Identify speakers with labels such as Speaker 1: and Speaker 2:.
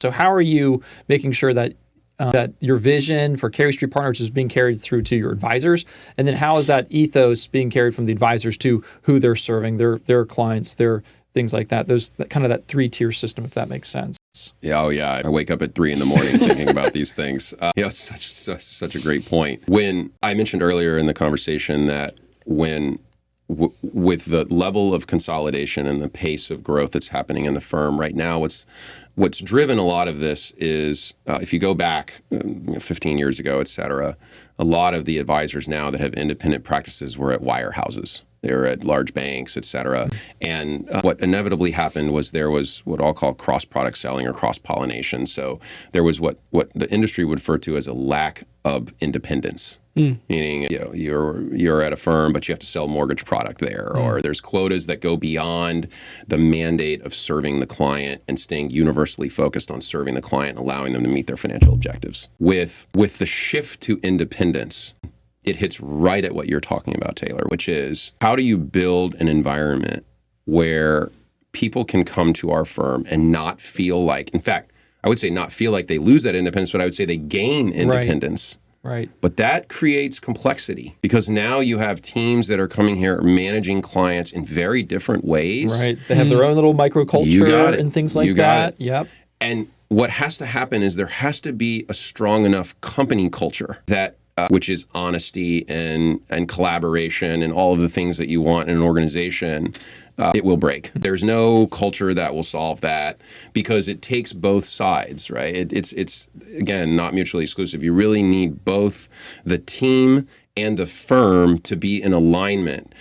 Speaker 1: So how are you making sure that that your vision for Cary Street Partners is being carried through to your advisors? And then how is that ethos being carried from the advisors to who they're serving, their clients, their things like that? Kind of that three-tier system, if that makes sense.
Speaker 2: Yeah, oh yeah. I wake up at 3 a.m. thinking about these things. It's such a great point. When I mentioned earlier in the conversation that with the level of consolidation and the pace of growth that's happening in the firm right now, what's driven a lot of this is, if you go back 15 years ago, et cetera, a lot of the advisors now that have independent practices were at wirehouses. They were at large banks, et cetera. And what inevitably happened was there was what I'll call cross-product selling or cross-pollination. So there was what the industry would refer to as a lack of independence. Meaning, you're at a firm, but you have to sell mortgage product there, or there's quotas that go beyond the mandate of serving the client and staying universally focused on serving the client, allowing them to meet their financial objectives. With the shift to independence, it hits right at what you're talking about, Taylor, which is how do you build an environment where people can come to our firm and not feel like, in fact, I would say not feel like they lose that independence, but I would say they gain independence.
Speaker 1: Right.
Speaker 2: But that creates complexity because now you have teams that are coming here managing clients in very different ways.
Speaker 1: Right. They have their own little microculture and things like that. Yep.
Speaker 2: And what has to happen is there has to be a strong enough company culture that which is honesty and collaboration and all of the things that you want in an organization, it will break. There's no culture that will solve that because it takes both sides, right? It's again, not mutually exclusive. You really need both the team and the firm to be in alignment.